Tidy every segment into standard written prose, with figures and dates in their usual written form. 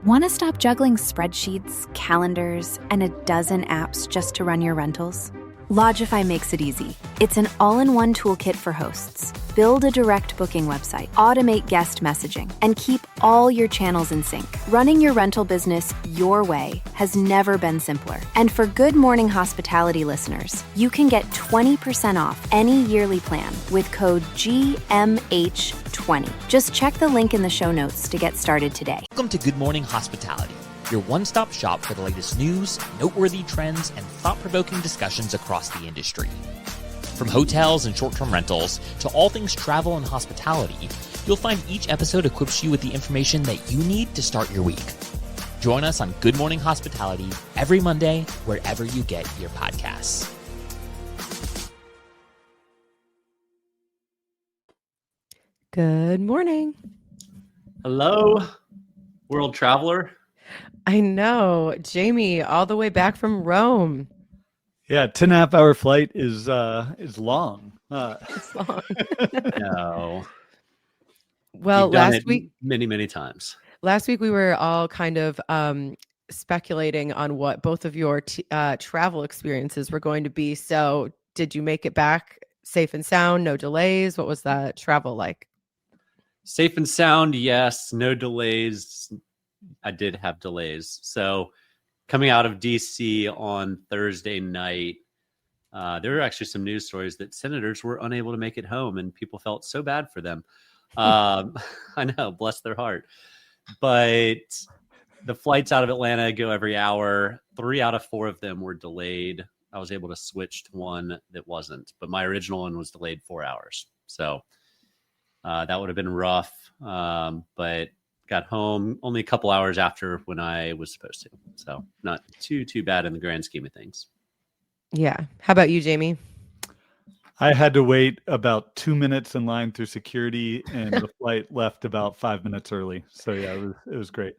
Want to stop juggling spreadsheets, calendars, and a dozen apps just to run your rentals? Lodgify makes it easy. It's an all-in-one toolkit for hosts. Build a direct booking website, automate guest messaging, and keep all your channels in sync. Running your rental business your way has never been simpler. And for Good Morning Hospitality listeners, you can get 20% off any yearly plan with code GMH20. Just check the link in the show notes to get started today. Welcome to Good Morning Hospitality, your one-stop shop for the latest news, noteworthy trends, and thought-provoking discussions across the industry. From hotels and short-term rentals to all things travel and hospitality, you'll find each episode equips you with the information that you need to start your week. Join us on Good Morning Hospitality every Monday, wherever you get your podcasts. Good morning. Hello, world traveler. I know, Jamie, all the way back from Rome. Yeah, 10.5-hour flight is long. It's long. No. Well, You've done last it week many times. Last week we were all kind of speculating on what both of your travel experiences were going to be. So, did you make it back safe and sound? No delays? What was that travel like? Safe and sound, yes. No delays. I did have delays. So, coming out of DC on Thursday night, there were actually some news stories that senators were unable to make it home, and people felt so bad for them. I know, bless their heart. But the flights out of Atlanta go every hour. 3 out of 4 of them were delayed. I was able to switch to one that wasn't, but my original one was delayed 4 hours. So that would have been rough, but got home only a couple hours after when I was supposed to. So not too bad in the grand scheme of things. Yeah. How about you, Jamie? I had to wait about 2 minutes in line through security, and the flight left about 5 minutes early. So yeah, it was great.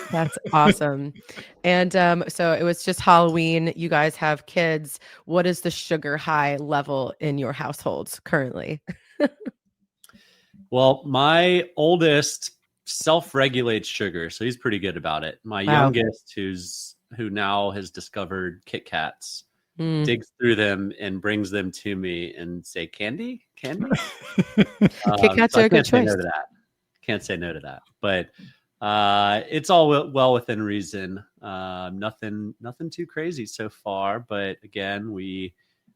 That's awesome. And so it was just Halloween. You guys have kids. What is the sugar high level in your households currently? Well, my oldest self-regulates sugar, so he's pretty good about it. My youngest, who now has discovered Kit Kats, digs through them and brings them to me and say, candy. Kit Kats so are a good choice. Can't say no to that. But it's all well within reason. Nothing too crazy so far. But again,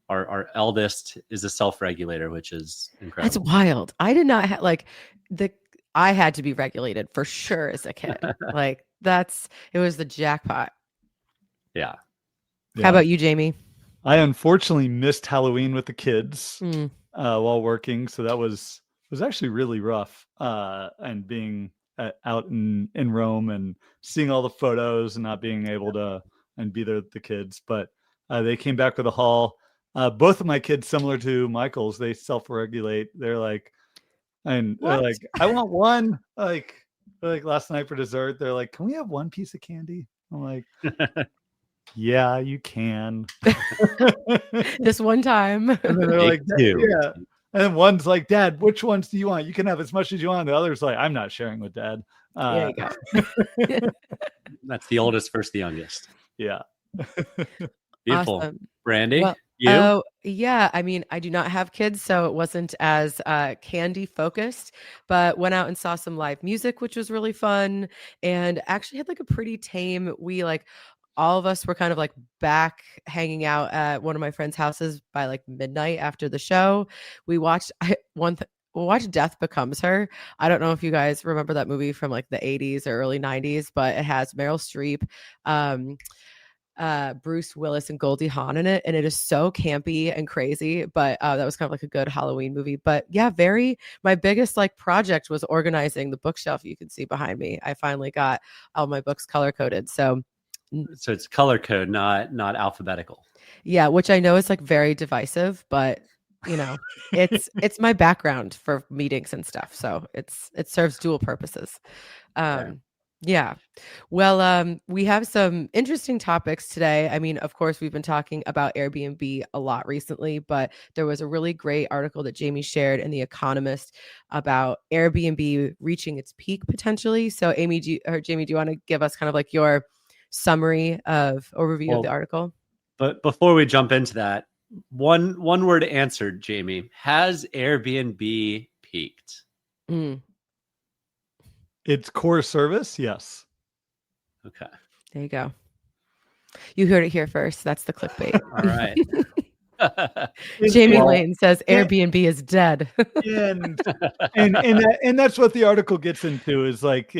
our eldest is a self-regulator, which is incredible. That's wild. I did not have I had to be regulated for sure as a kid. It was the jackpot. Yeah. How about you, Jamie? I unfortunately missed Halloween with the kids while working, so that was actually really rough. And being out in Rome and seeing all the photos and not being able to and be there with the kids, but they came back with a haul. Both of my kids, similar to Michael's, they self-regulate. They're like, they're like, I want one. Like last night for dessert, they're like, can we have one piece of candy? I'm like, yeah, you can. This one time. And then they're like, yeah. And then one's like, Dad, which ones do you want? You can have as much as you want. The other's like, I'm not sharing with Dad. There you go. That's the oldest versus the youngest. Yeah. Beautiful. Awesome. Brandy, well, you? Oh, yeah. I mean, I do not have kids, so it wasn't as candy focused, but went out and saw some live music, which was really fun, and actually had a pretty tame, all of us were kind of back hanging out at one of my friends' houses by midnight after the show. We watched Death Becomes Her. I don't know if you guys remember that movie from the 80s or early 90s, but it has Meryl Streep, Bruce Willis and Goldie Hawn in it, and it is so campy and crazy, but that was kind of a good Halloween movie. But yeah, my biggest project was organizing the bookshelf you can see behind me. I finally got all my books color coded, so it's color code, not alphabetical. Yeah, which I know is very divisive, but it's my background for meetings and stuff, so it serves dual purposes. Yeah. Well, we have some interesting topics today. I mean, of course, we've been talking about Airbnb a lot recently, but there was a really great article that Jamie shared in The Economist about Airbnb reaching its peak potentially. So, Jamie, do you want to give us kind of like your summary of overview of the article? But before we jump into that, one word answer, Jamie. Has Airbnb peaked? Its core service, yes. Okay. There you go. You heard it here first. That's the clickbait. All right. Jamie Lane says Airbnb is dead. and that's what the article gets into, is like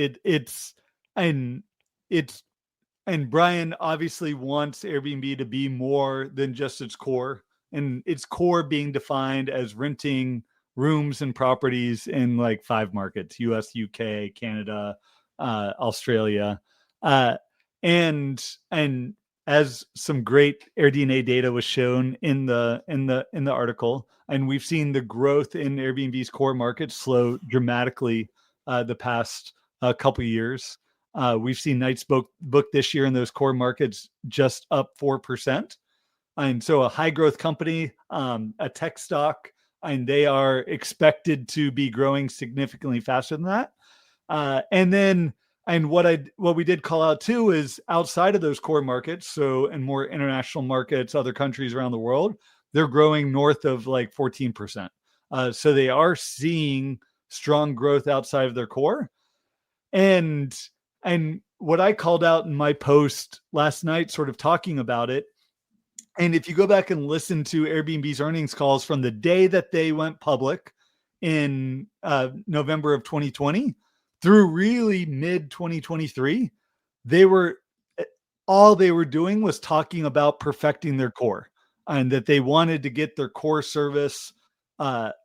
and Brian obviously wants Airbnb to be more than just its core, and its core being defined as renting rooms and properties in like 5 markets: US, UK, Canada, Australia, and as some great AirDNA data was shown in the article, and we've seen the growth in Airbnb's core markets slow dramatically the past couple of years. We've seen nights booked this year in those core markets just up 4%. And so a high growth company, a tech stock, and they are expected to be growing significantly faster than that. And what we did call out too is outside of those core markets, so in more international markets, other countries around the world, they're growing north of like 14%. So they are seeing strong growth outside of their core. And what I called out in my post last night, sort of talking about it, and if you go back and listen to Airbnb's earnings calls from the day that they went public in November of 2020 through really mid 2023, all they were doing was talking about perfecting their core, and that they wanted to get their core service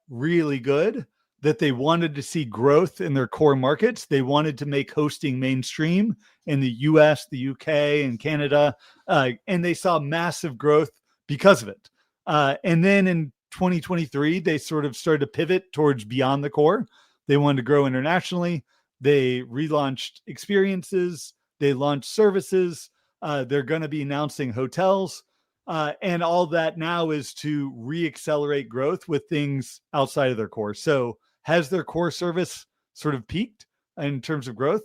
really good, that they wanted to see growth in their core markets. They wanted to make hosting mainstream in the US, the UK, and Canada. And they saw massive growth because of it. And then in 2023, they sort of started to pivot towards beyond the core. They wanted to grow internationally. They relaunched experiences. They launched services. They're going to be announcing hotels. And all that now is to re-accelerate growth with things outside of their core. So has their core service sort of peaked in terms of growth?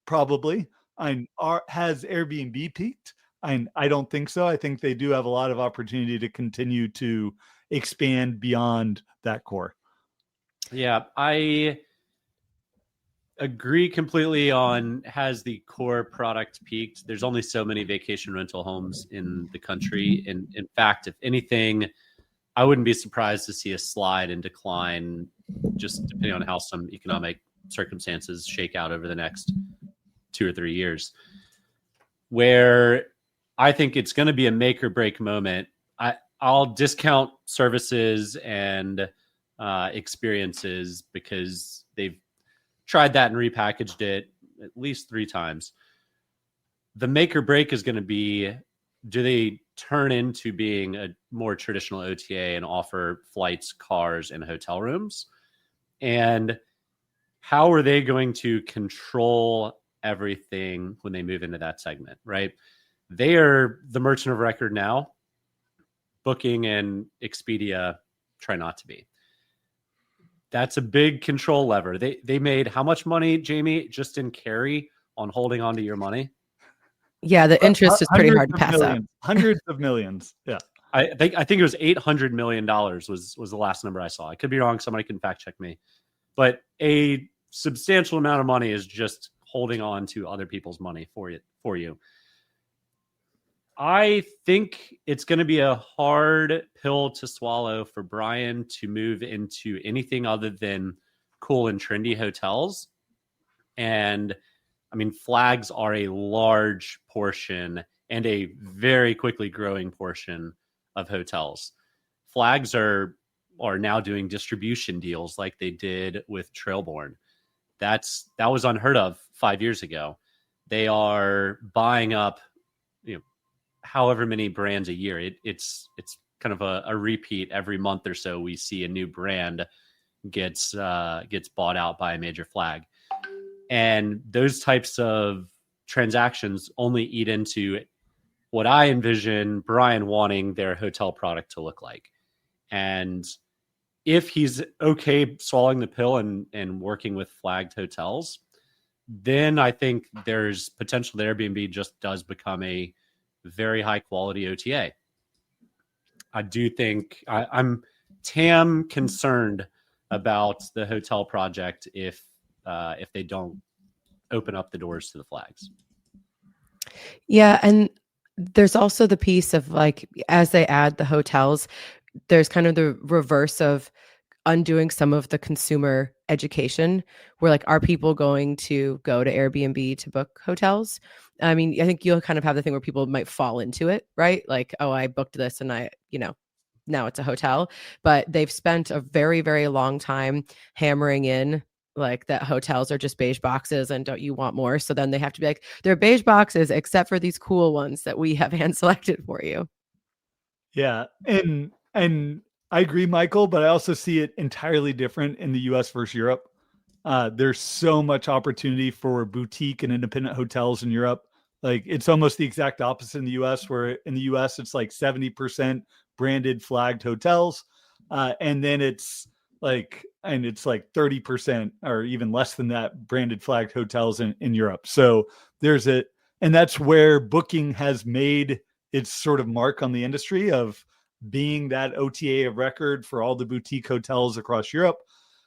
Probably. Has Airbnb peaked? I don't think so. I think they do have a lot of opportunity to continue to expand beyond that core. Yeah, I agree completely on, has the core product peaked? There's only so many vacation rental homes in the country. And in fact, if anything, I wouldn't be surprised to see a slide and decline, just depending on how some economic circumstances shake out over the next 2 or 3 years, where I think it's going to be a make or break moment. I'll discount services and experiences because they've tried that and repackaged it at least 3 times. The make or break is going to be, do they turn into being a more traditional OTA and offer flights, cars, and hotel rooms? And how are they going to control everything when they move into that segment, right? They are the merchant of record now. Booking and Expedia try not to be. That's a big control lever. They made how much money, Jamie, just in carry on holding on to your money? Yeah, the interest is pretty hard to pass up. Hundreds of millions. Yeah. I think it was $800 million was the last number I saw. I could be wrong. Somebody can fact check me. But a substantial amount of money is just holding on to other people's money for you. I think it's going to be a hard pill to swallow for Brian to move into anything other than cool and trendy hotels. And I mean, flags are a large portion and a very quickly growing portion of hotels. Flags are now doing distribution deals like they did with Trailborn. That was unheard of 5 years ago. They are buying up, however many brands a year. It's kind of a repeat. Every month or so, we see a new brand gets bought out by a major flag. And those types of transactions only eat into what I envision Brian wanting their hotel product to look like. And if he's okay swallowing the pill and working with flagged hotels, then I think there's potential that Airbnb just does become a very high quality OTA. I do think I'm concerned about the hotel project if they don't open up the doors to the flags. Yeah, and there's also the piece of like as they add the hotels, there's kind of the reverse of undoing some of the consumer education where like are people going to go to Airbnb to book hotels? I mean, I think you'll kind of have the thing where people might fall into it, right? Like, oh, I booked this and now it's a hotel, but they've spent a very, very long time hammering in like that hotels are just beige boxes and don't you want more? So then they have to be like, they're beige boxes except for these cool ones that we have hand selected for you. Yeah. And I agree, Michael, but I also see it entirely different in the US versus Europe. There's so much opportunity for boutique and independent hotels in Europe. Like it's almost the exact opposite in the US, where in the US it's like 70% branded flagged hotels. And then it's like 30% or even less than that branded flagged hotels in Europe. So and that's where Booking has made its sort of mark on the industry of being that OTA of record for all the boutique hotels across Europe.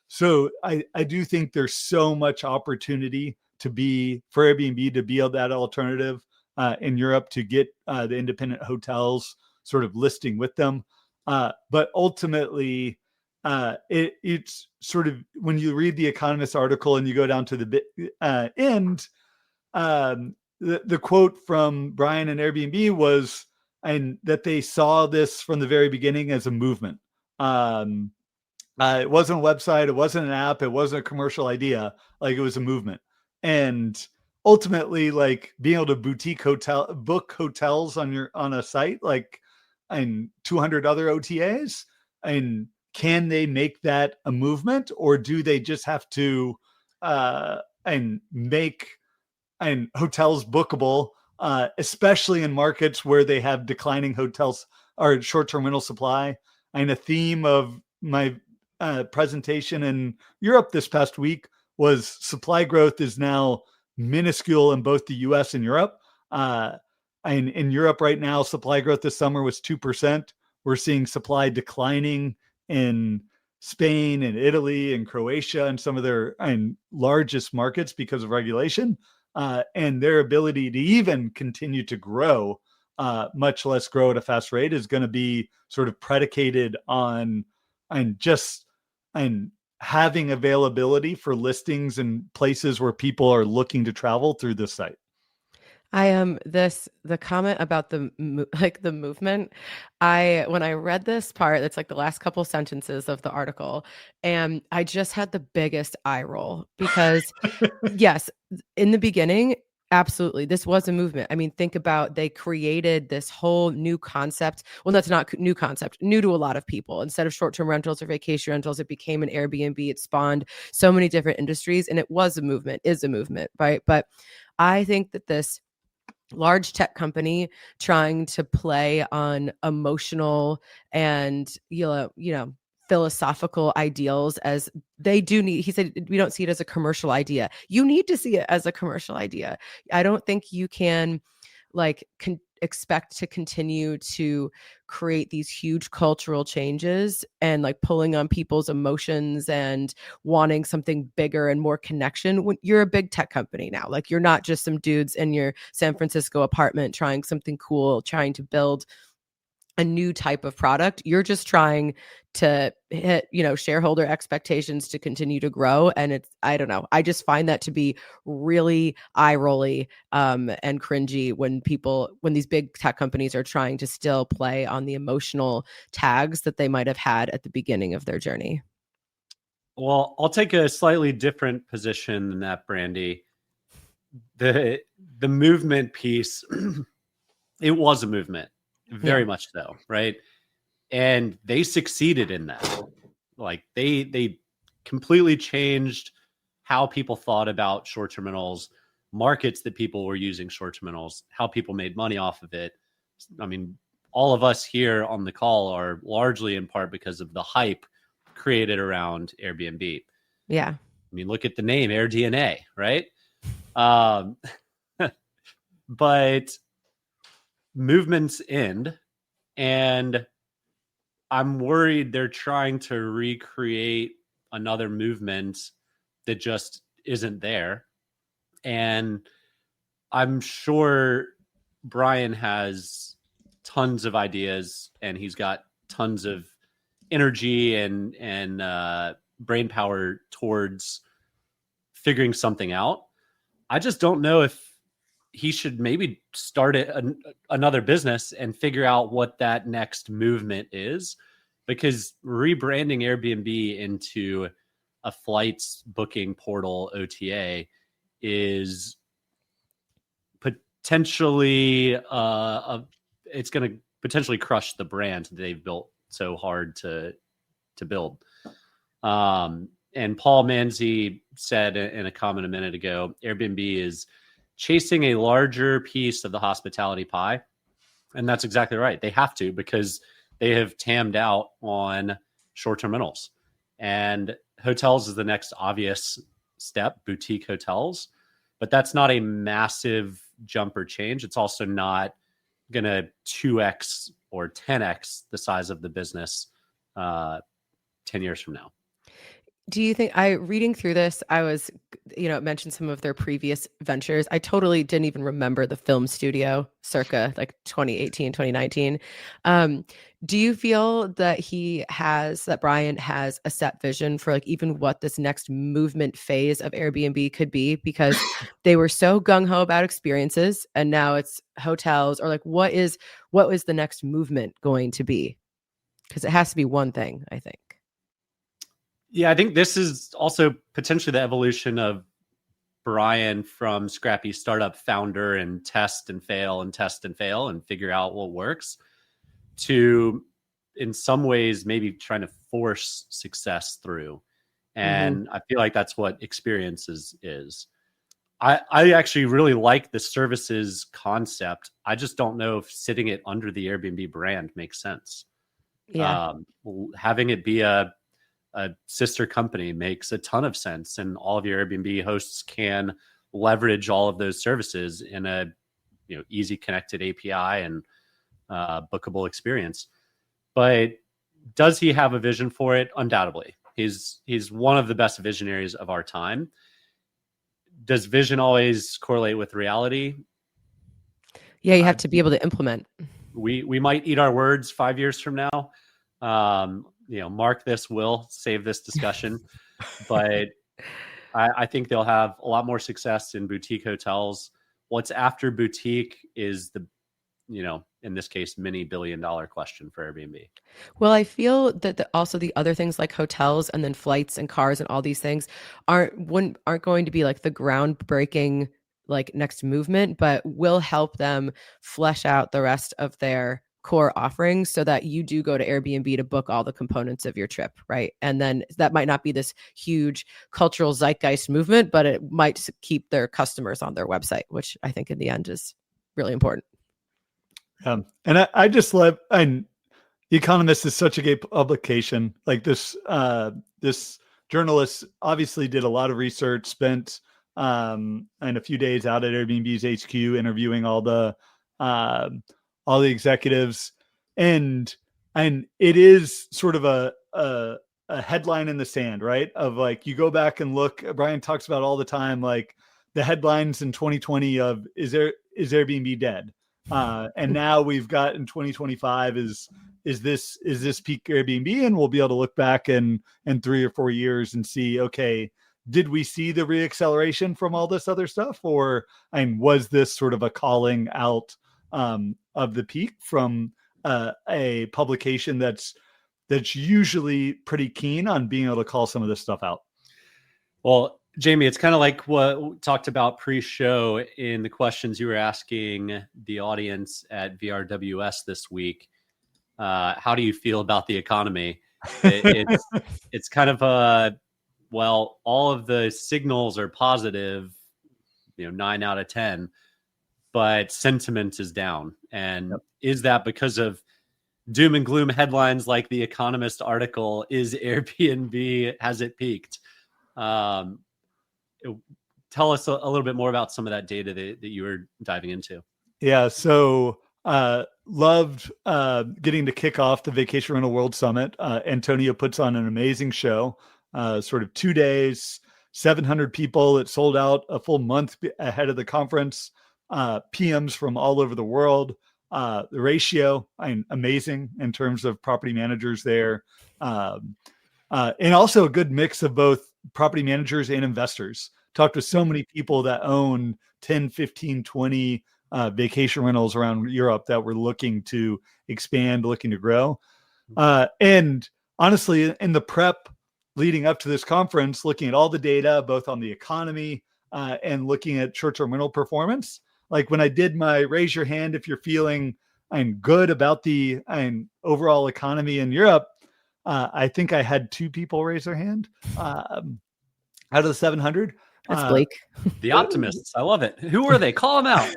So I do think there's so much opportunity for Airbnb to be that alternative in Europe to get the independent hotels sort of listing with them. But ultimately, it's sort of when you read the Economist article and you go down to the end, the quote from Brian and Airbnb was that they saw this from the very beginning as a movement. It wasn't a website, it wasn't an app, it wasn't a commercial idea. Like it was a movement. And ultimately, like being able to book hotels on a site, like and 200 other OTAs, and can they make that a movement, or do they just have to make hotels bookable, especially in markets where they have declining hotels or short-term rental supply? And a theme of my presentation in Europe this past week was supply growth is now minuscule in both the US and Europe. And in Europe right now, supply growth this summer was 2%. We're seeing supply declining in Spain and Italy and Croatia and some of their largest markets because of regulation. And their ability to even continue to grow, much less grow at a fast rate, is going to be sort of predicated on having availability for listings in places where people are looking to travel through this site. The comment about the movement, when I read this part, it's like the last couple sentences of the article, and I just had the biggest eye roll because yes, in the beginning, absolutely, this was a movement. I mean, think about, they created this whole new concept. Well, that's not new concept, new to a lot of people. Instead of short-term rentals or vacation rentals, it became an Airbnb. It spawned so many different industries, and it was a movement, is a movement, right? But I think that this large tech company trying to play on emotional and philosophical ideals, as they do need, he said, we don't see it as a commercial idea. You need to see it as a commercial idea. I don't think you can expect to continue to create these huge cultural changes and like pulling on people's emotions and wanting something bigger and more connection when you're a big tech company now. Like you're not just some dudes in your San Francisco apartment trying something cool, trying to build a new type of product. You're just trying to hit, shareholder expectations to continue to grow. And I don't know. I just find that to be really eye-rolly and cringy when these big tech companies are trying to still play on the emotional tags that they might have had at the beginning of their journey. Well, I'll take a slightly different position than that, Brandy. The movement piece, it was a movement. Very much so, right? And they succeeded in that. Like they completely changed how people thought about short-term rentals, markets that people were using short-term rentals, how people made money off of it. I mean, all of us here on the call are largely in part because of the hype created around Airbnb. Yeah. I mean, look at the name AirDNA, right? But movements end, and I'm worried they're trying to recreate another movement that just isn't there. And I'm sure Brian has tons of ideas, and he's got tons of energy and brain power towards figuring something out. I just don't know if he should maybe start another business and figure out what that next movement is, because rebranding Airbnb into a flights booking portal OTA is potentially it's going to potentially crush the brand they've built so hard to build. And Paul Manzi said in a comment a minute ago, Airbnb is chasing a larger piece of the hospitality pie. And that's exactly right. They have to, because they have tammed out on short-term rentals. And hotels is the next obvious step, boutique hotels. But that's not a massive jump or change. It's also not going to 2x or 10x the size of the business 10 years from now. Do you think, reading through this, I was, it mentioned some of their previous ventures. I totally didn't even remember the film studio circa like 2018, 2019. Do you feel that Brian has a set vision for like even what this next movement phase of Airbnb could be? Because they were so gung-ho about experiences, and now it's hotels, or like what was the next movement going to be? Because it has to be one thing, I think. Yeah, I think this is also potentially the evolution of Brian from scrappy startup founder and test and fail and figure out what works, to in some ways maybe trying to force success through. And I feel like that's what experiences is. I actually really like the services concept. I just don't know if sitting it under the Airbnb brand makes sense. Yeah. Having it be a sister company makes a ton of sense, and all of your Airbnb hosts can leverage all of those services in a easy connected API and bookable experience. But does he have a vision for it? Undoubtedly. He's one of the best visionaries of our time. Does vision always correlate with reality? Yeah, you have to be able to implement. We might eat our words 5 years from now. Mark this, will save this discussion. But I think they'll have a lot more success in boutique hotels. What's after boutique is in this case, many $billion question for Airbnb. Well, I feel that also the other things like hotels and then flights and cars and all these things aren't going to be like the groundbreaking like next movement, but will help them flesh out the rest of their core offerings so that you do go to Airbnb to book all the components of your trip, right? And then that might not be this huge cultural zeitgeist movement, but it might keep their customers on their website, which I think in the end is really important. And I just love, and The Economist is such a great publication. Like this journalist obviously did a lot of research, spent and a few days out at Airbnb's HQ interviewing all the executives, and it is sort of a headline in the sand, right? Of like, you go back and look, Brian talks about all the time, like the headlines in 2020 of is Airbnb dead? And now we've got in 2025 is this peak Airbnb? And we'll be able to look back in 3 or 4 years and see, okay, did we see the reacceleration from all this other stuff? Or was this sort of a calling out of the peak from a publication that's usually pretty keen on being able to call some of this stuff out? Well, Jamie, it's kind of like what we talked about pre-show in the questions you were asking the audience at VRWS this week. How do you feel about the economy? It's kind of well, all of the signals are positive, 9 out of 10, but sentiment is down. And is that because of doom and gloom headlines like the Economist article, is Airbnb, has it peaked? Tell us a little bit more about some of that data that you were diving into. Yeah, so loved getting to kick off the Vacation Rental World Summit. Antonio puts on an amazing show, sort of 2 days, 700 people. It sold out a full month ahead of the conference. PMs from all over the world. The ratio, amazing in terms of property managers there. And also a good mix of both property managers and investors. Talked to so many people that own 10, 15, 20 vacation rentals around Europe that were looking to expand, looking to grow. And honestly, in the prep leading up to this conference, looking at all the data, both on the economy and looking at short-term rental performance, like when I did my raise your hand if you're feeling good about the overall economy in Europe, I think I had 2 people raise their hand out of the 700. That's bleak. The optimists. I love it. Who are they? Call them out.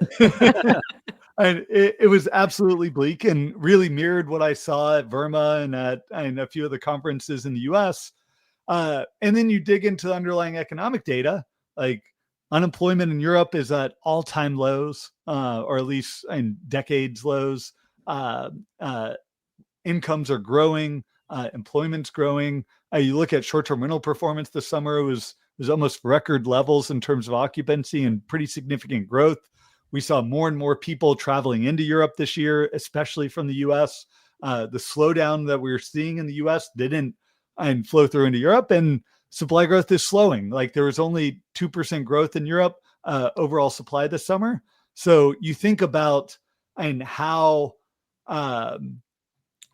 And it was absolutely bleak and really mirrored what I saw at Vrbo and a few of the conferences in the US. And then you dig into the underlying economic data, like unemployment in Europe is at all-time lows, or at least in decades lows. Incomes are growing, employment's growing. You look at short-term rental performance this summer, it was almost record levels in terms of occupancy and pretty significant growth. We saw more and more people traveling into Europe this year, especially from the US. The slowdown that we were seeing in the US didn't flow through into Europe, and supply growth is slowing. Like there was only 2% growth in Europe overall supply this summer. So you think about how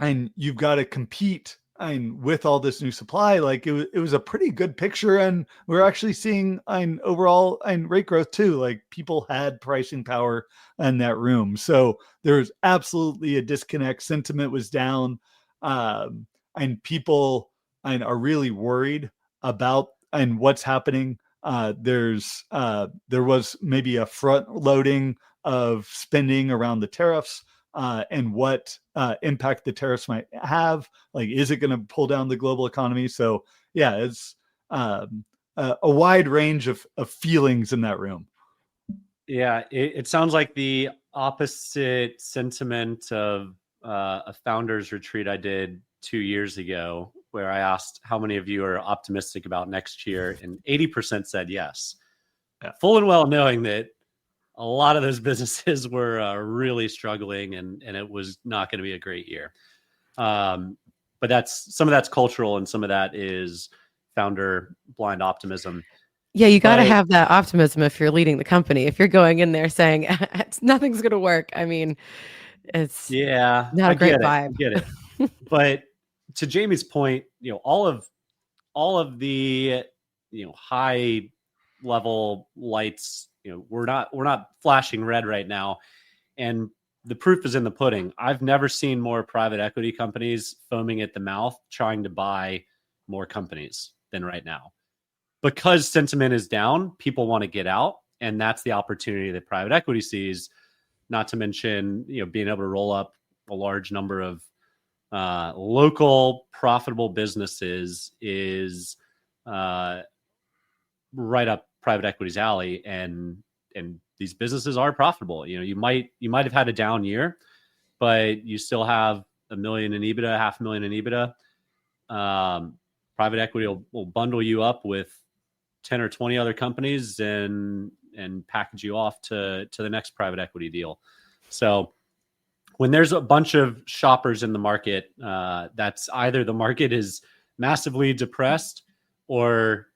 you've got to compete with all this new supply. Like it was a pretty good picture, and we're actually seeing overall rate growth too. Like people had pricing power in that room, so there's absolutely a disconnect. Sentiment was down, and people are really worried about what's happening. There was maybe a front loading of spending around the tariffs. And what impact the tariffs might have. Like, is it going to pull down the global economy? So yeah, it's a wide range of feelings in that room. Yeah, it sounds like the opposite sentiment of a founders retreat I did 2 years ago, where I asked how many of you are optimistic about next year, and 80% said yes. Yeah. Full and well knowing that a lot of those businesses were really struggling, and it was not going to be a great year. But some of that's cultural, and some of that is founder blind optimism. Yeah, you got to have that optimism if you're leading the company. If you're going in there saying nothing's going to work, I mean, it's not a great vibe. I get it. But to Jamie's point, all of the high level lights, we're not flashing red right now, and the proof is in the pudding. I've never seen more private equity companies foaming at the mouth trying to buy more companies than right now. Because sentiment is down, people want to get out, and that's the opportunity that private equity sees. Not to mention, being able to roll up a large number of local profitable businesses is right up private equity's alley, and these businesses are profitable. You might have had a down year, but you still have $1 million in EBITDA, $500,000 in EBITDA. Private equity will bundle you up with 10 or 20 other companies and package you off to the next private equity deal. So when there's a bunch of shoppers in the market, that's either the market is massively depressed, or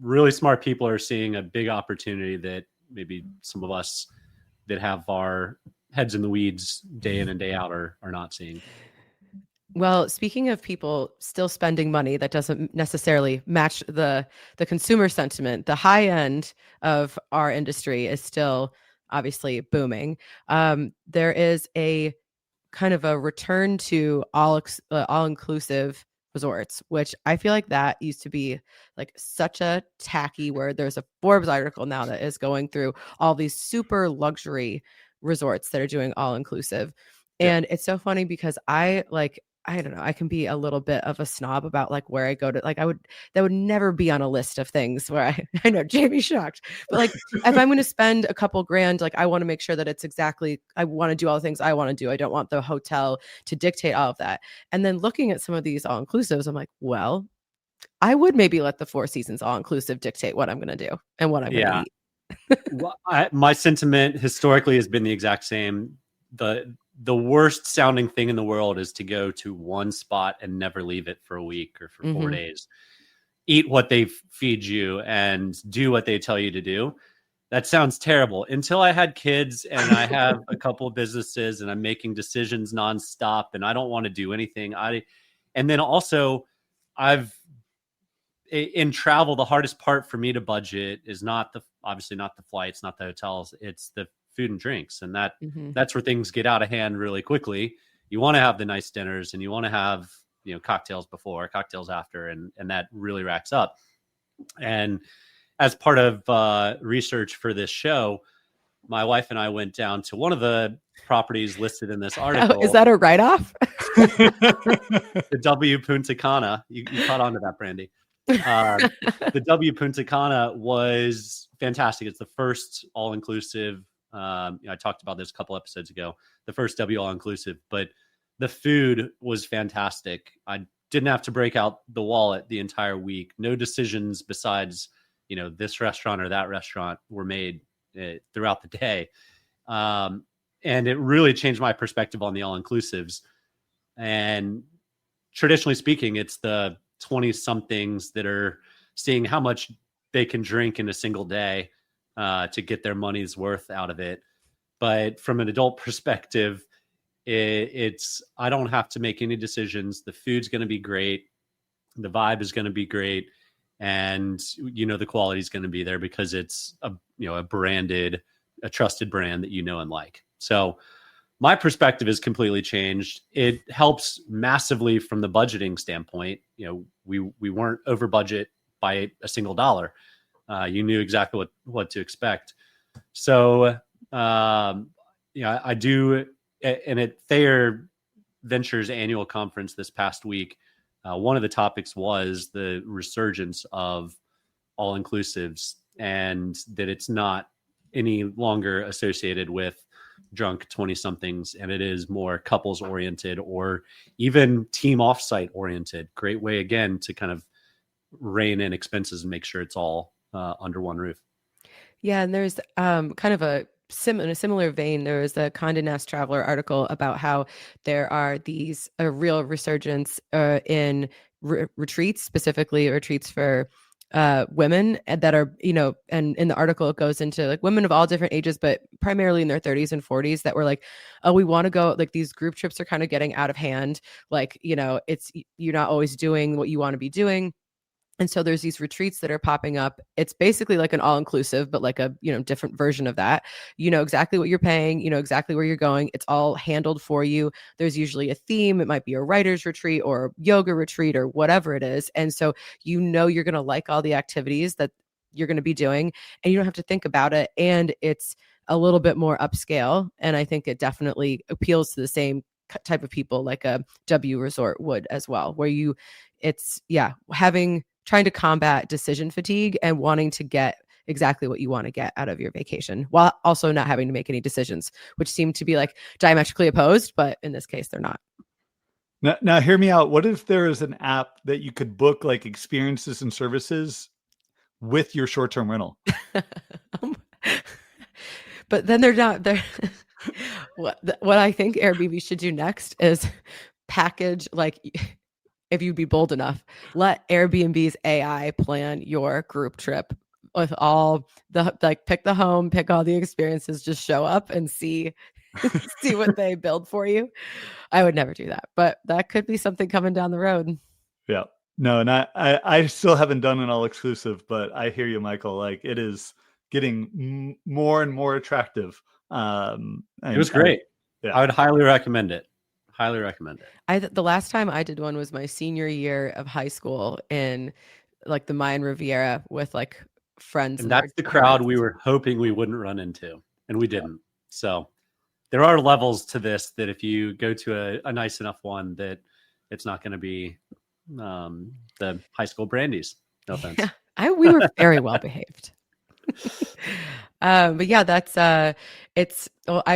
really smart people are seeing a big opportunity that maybe some of us that have our heads in the weeds day in and day out are not seeing. Well, speaking of people still spending money that doesn't necessarily match the consumer sentiment, the high end of our industry is still obviously booming. There is a kind of a return to all-inclusive resorts, which I feel like that used to be like such a tacky word. There's a Forbes article now that is going through all these super luxury resorts that are doing all inclusive. Yeah. And it's so funny because I don't know, I can be a little bit of a snob about like where I go to. Like that would never be on a list of things where I know Jamie's shocked, but like if I'm going to spend a couple grand, like I want to make sure that it's exactly, I want to do all the things I want to do. I don't want the hotel to dictate all of that. And then looking at some of these all inclusives, I'm like, well, I would maybe let the Four Seasons all inclusive dictate what I'm going to do and what I'm going to eat. Well, my sentiment historically has been the exact same. The worst sounding thing in the world is to go to one spot and never leave it for a week or for 4 days. Eat what they feed you and do what they tell you to do. That sounds terrible. Until I had kids and I have a couple of businesses and I'm making decisions nonstop and I don't want to do anything. And then also in travel, the hardest part for me to budget is obviously not the flights, not the hotels. It's the food and drinks. And that's where things get out of hand really quickly. You want to have the nice dinners and you want to have, cocktails before, cocktails after, and that really racks up. And as part of research for this show, my wife and I went down to one of the properties listed in this article. Oh, is that a write-off? The W Punta Cana. You caught on to that, Brandy. The W Punta Cana was fantastic. It's the first all-inclusive. I talked about this a couple episodes ago, the first W all-inclusive, but the food was fantastic. I didn't have to break out the wallet the entire week. No decisions besides, this restaurant or that restaurant were made throughout the day. And it really changed my perspective on the all-inclusives. And traditionally speaking, it's the 20-somethings that are seeing how much they can drink in a single day to get their money's worth out of it. But from an adult perspective, it's I don't have to make any decisions. The food's going to be great. The vibe is going to be great. And, the quality is going to be there because it's a trusted brand that and like. So my perspective is completely changed. It helps massively from the budgeting standpoint. We weren't over budget by a single dollar. You knew exactly what to expect. So, I do, and at Thayer Ventures annual conference this past week, one of the topics was the resurgence of all-inclusives and that it's not any longer associated with drunk 20-somethings, and it is more couples oriented or even team offsite oriented. Great way, again, to kind of rein in expenses and make sure it's all under one roof. Yeah, and there's kind of in a similar vein, there was a Condé Nast Traveler article about how there are a real resurgence in retreats, specifically retreats for women that are, and in the article it goes into like women of all different ages, but primarily in their 30s and 40s that were like, oh, we want to go, like these group trips are kind of getting out of hand. Like, you're not always doing what you want to be doing. And so there's these retreats that are popping up. It's basically like an all-inclusive, but like a, different version of that. You know exactly what you're paying, exactly where you're going. It's all handled for you. There's usually a theme. It might be a writer's retreat or a yoga retreat or whatever it is. And so, you're going to like all the activities that you're going to be doing and you don't have to think about it. And it's a little bit more upscale. And I think it definitely appeals to the same type of people like a W resort would as well, where trying to combat decision fatigue and wanting to get exactly what you want to get out of your vacation while also not having to make any decisions, which seem to be like diametrically opposed, but in this case, they're not. Now hear me out. What if there is an app that you could book like experiences and services with your short-term rental? But then they're not there. What I think Airbnb should do next is package, like, if you'd be bold enough, let Airbnb's AI plan your group trip with all the, like, pick the home, pick all the experiences, just show up and see what they build for you. I would never do that, but that could be something coming down the road. Yeah. No, and I still haven't done an all exclusive, but I hear you, Michael. Like, it is getting more and more attractive. It was great. I would highly recommend it. highly recommend it. The last time I did one was my senior year of high school in like the Mayan Riviera with like friends. And that's the crowd we were hoping we wouldn't run into, and we didn't. So there are levels to this that if you go to a nice enough one, that it's not going to be the high school brandies. No offense. Yeah, we were very well behaved. But yeah, that's I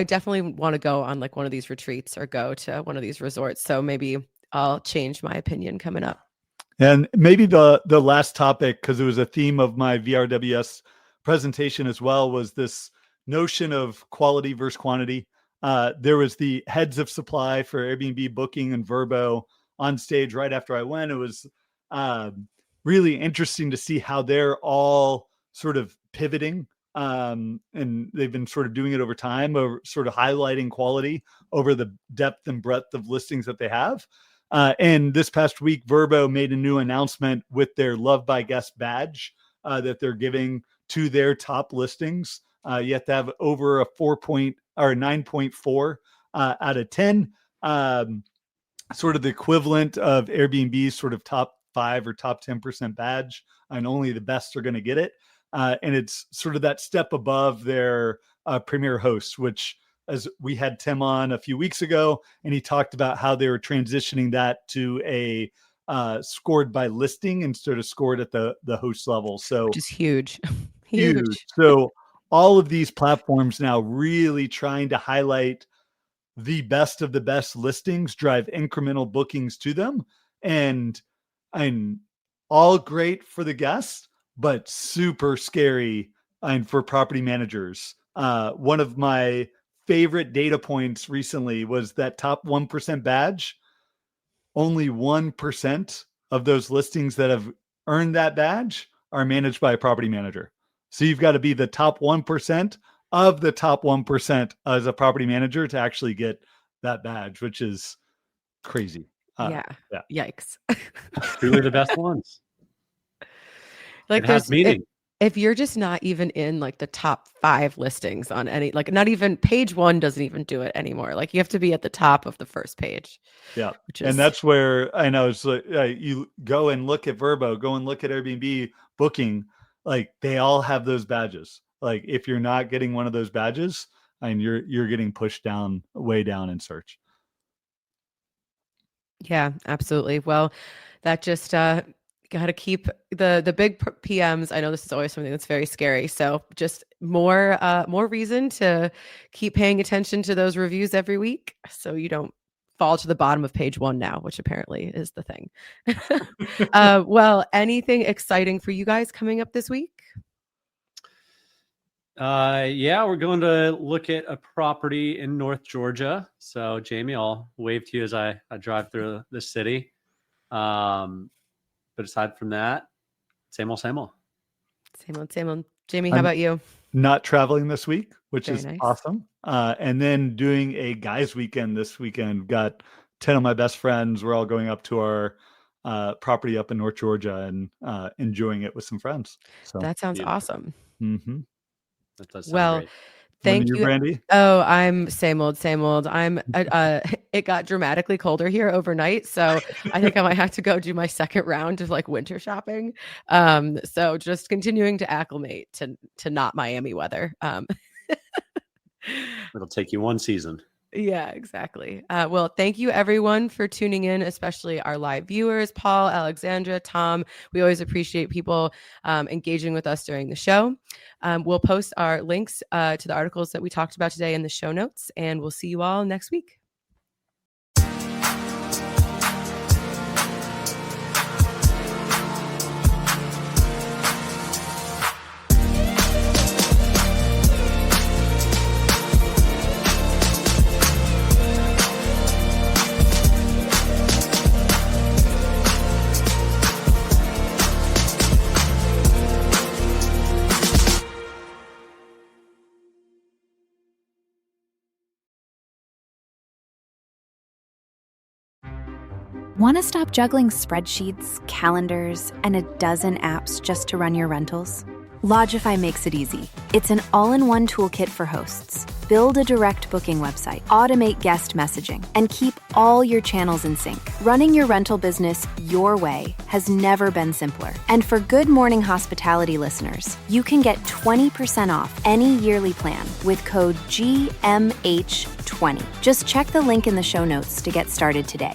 definitely want to go on like one of these retreats or go to one of these resorts. So maybe I'll change my opinion coming up. And maybe the last topic, because it was a theme of my VRWS presentation as well, was this notion of quality versus quantity. There was the heads of supply for Airbnb, Booking, and Vrbo on stage right after I went. It was really interesting to see how they're all sort of pivoting. And they've been sort of doing it over time, or sort of highlighting quality over the depth and breadth of listings that they have. And this past week, Vrbo made a new announcement with their Love by Guest badge that they're giving to their top listings. You have to have over a 9.4 out of 10, sort of the equivalent of Airbnb's sort of top 5 or top 10% badge, and only the best are going to get it. And it's sort of that step above their premier hosts, which, as we had Tim on a few weeks ago, and he talked about how they were transitioning that to a scored by listing instead of scored at the host level. So which is huge. Huge. So all of these platforms now really trying to highlight the best of the best listings, drive incremental bookings to them, and all great for the guests, but super scary and for property managers. One of my favorite data points recently was that top 1% badge. Only 1% of those listings that have earned that badge are managed by a property manager. So you've got to be the top 1% of the top 1% as a property manager to actually get that badge, which is crazy. Yeah. Yikes. Truly the best ones. Like, it has meaning. If you're just not even in like the top 5 listings on any, like not even page 1 doesn't even do it anymore. Like you have to be at the top of the first page. Yeah. And that's where I know it's like, you go and look at Vrbo, go and look at Airbnb, Booking, like they all have those badges. Like if you're not getting one of those badges, and you're getting pushed down, way down in search. Yeah, absolutely. Well, that just got to keep the big PMs. I know this is always something that's very scary. So just more reason to keep paying attention to those reviews every week, so you don't fall to the bottom of page 1 now, which apparently is the thing. Well, anything exciting for you guys coming up this week? Yeah, we're going to look at a property in North Georgia. So Jamie, I'll wave to you as I drive through the city. But aside from that, same old. Same old. Jamie, how about you? Not traveling this week, which Very is nice. awesome. And then doing a guys weekend this weekend. Got 10 of my best friends. We're all going up to our property up in North Georgia and enjoying it with some friends. So that sounds beautiful. Awesome. Mm-hmm. That does sound great. Thank you, Brandy. Oh, I'm same old. I'm it got dramatically colder here overnight, so I think I might have to go do my second round of like winter shopping. So just continuing to acclimate to not Miami weather. It'll take you one season. Yeah, exactly. Well, thank you everyone for tuning in, especially our live viewers, Paul, Alexandra, Tom. We always appreciate people engaging with us during the show. We'll post our links to the articles that we talked about today in the show notes, and we'll see you all next week. Want to stop juggling spreadsheets, calendars, and a dozen apps just to run your rentals? Lodgify makes it easy. It's an all-in-one toolkit for hosts. Build a direct booking website, automate guest messaging, and keep all your channels in sync. Running your rental business your way has never been simpler. And for Good Morning Hospitality listeners, you can get 20% off any yearly plan with code GMH20. Just check the link in the show notes to get started today.